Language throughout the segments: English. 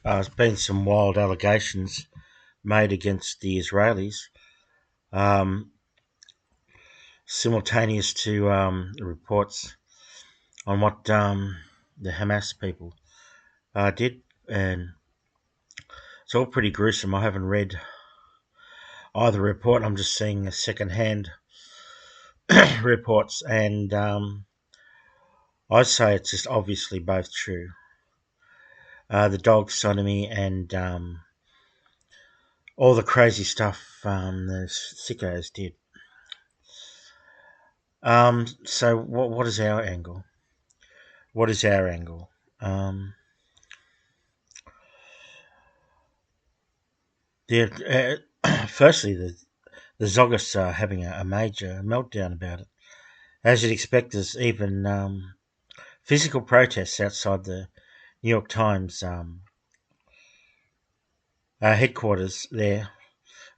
There's been some wild allegations made against the Israelis, um, simultaneous to reports on what the Hamas people did, and it's all pretty gruesome. I haven't read either report. I'm just seeing second-hand reports, and I'd say it's just obviously both true. The dog sodomy and all the crazy stuff the sickos did. So what is our angle? What is our angle? Um, Firstly, the Zogists are having a major meltdown about it. As you'd expect, there's even physical protests outside the New York Times headquarters there.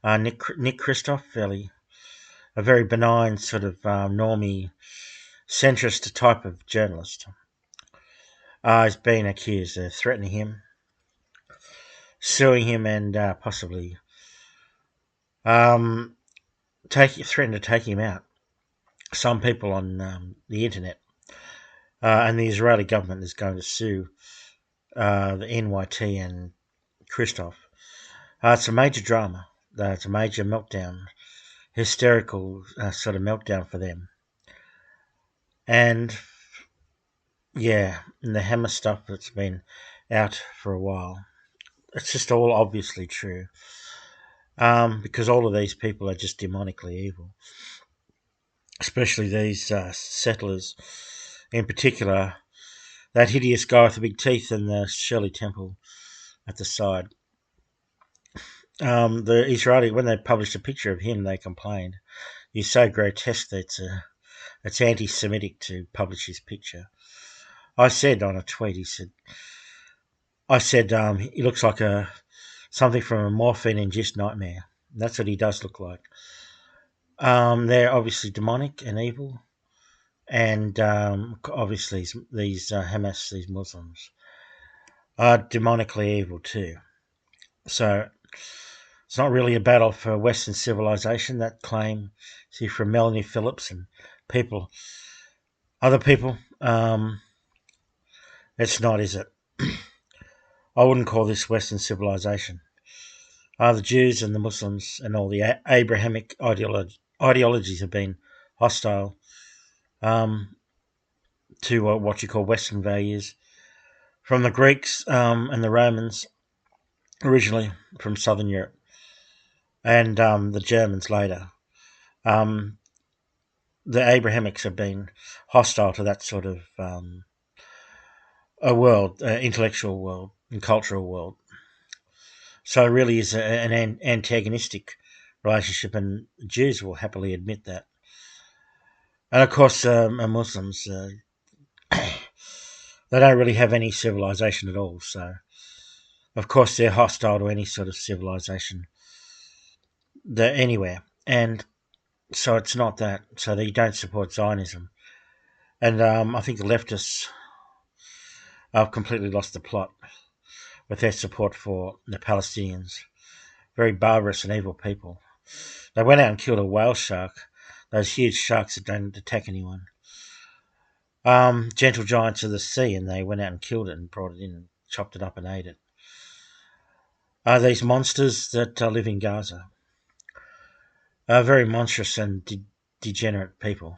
Nick Kristof, a very benign sort of normie centrist type of journalist, has been accused of threatening him, suing him, and possibly threatened to take him out. Some people on the internet and the Israeli government is going to sue the NYT and Kristof. It's a major drama. It's a major meltdown, hysterical sort of meltdown for them. And yeah, and the Hammer stuff that's been out for a while. It's just all obviously true. Because all of these people are just demonically evil, especially these settlers, in particular, that hideous guy with the big teeth and the Shirley Temple at the side. The Israeli, when they published a picture of him, they complained, "He's so grotesque that it's anti-Semitic to publish his picture." I said on a tweet, he looks like something from a morphine-induced nightmare. That's what he does look like. They're obviously demonic and evil, and obviously these Hamas, these Muslims, are demonically evil too. So it's not really a battle for Western civilization. That claim, see, from Melanie Phillips and other people, it's not, is it? I wouldn't call this Western civilization. The Jews and the Muslims and all the Abrahamic ideologies have been hostile to what you call Western values from the Greeks and the Romans, originally from Southern Europe, and the Germans later. Um, the Abrahamics have been hostile to that sort of a world, intellectual world and cultural world. So it really is an antagonistic relationship, and Jews will happily admit that. And of course, Muslims, they don't really have any civilization at all. So, of course, they're hostile to any sort of civilization anywhere. And so it's not that. So they don't support Zionism. And I think the leftists have completely lost the plot with their support for the Palestinians. Very barbarous and evil people. They went out and killed a whale shark, those huge sharks that don't attack anyone. Gentle giants of the sea, and they went out and killed it and brought it in and chopped it up and ate it. These monsters that live in Gaza are very monstrous and degenerate people.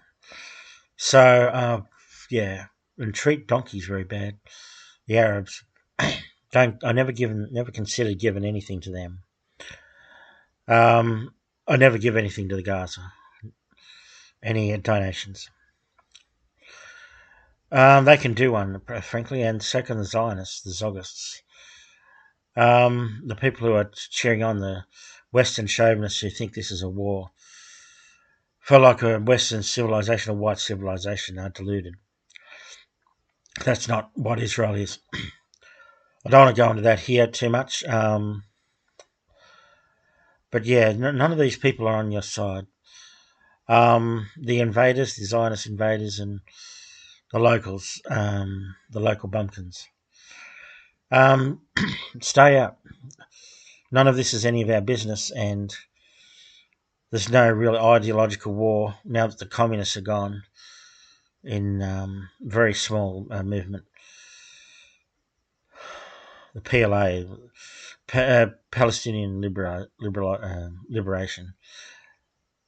So, yeah, and treat donkeys very bad. The Arabs don't. Never considered giving anything to them. I never give anything to the Gaza. Any donations. They can do one, frankly, and so can the Zionists, the Zogists. The people who are cheering on the Western chauvinists who think this is a war for like a Western civilization, a white civilization, are deluded. That's not what Israel is. I don't want to go into that here too much. But yeah, none of these people are on your side. The invaders, the Zionist invaders, and the locals, the local bumpkins. Stay out. None of this is any of our business, and there's no real ideological war now that the communists are gone. In very small movement, the PLA, Palestinian Liberation.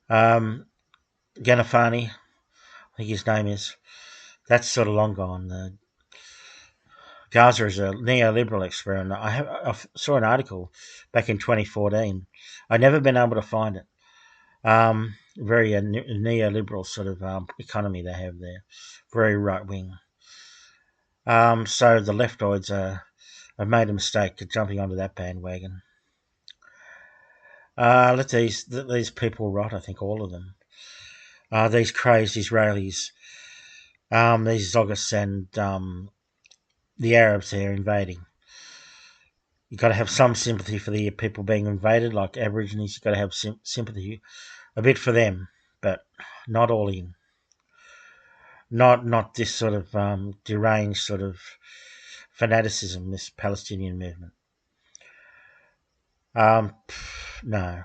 Ghanafani, I think his name is. That's sort of long gone. Gaza is a neoliberal experiment. I saw an article back in 2014. I've never been able to find it. Very neoliberal sort of economy they have there, very right wing. So the leftoids have made a mistake of jumping onto that bandwagon. Let these people rot. I think all of them. These crazed Israelis, these Zogists, and the Arabs there invading. You've got to have some sympathy for the people being invaded, like Aborigines. You've got to have sympathy a bit for them, but not all in. Not this sort of deranged sort of fanaticism, this Palestinian movement. No.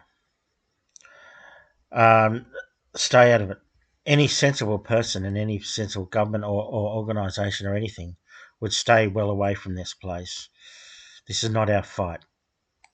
Stay out of it. Any sensible person in any sensible government or organisation or anything would stay well away from this place. This is not our fight.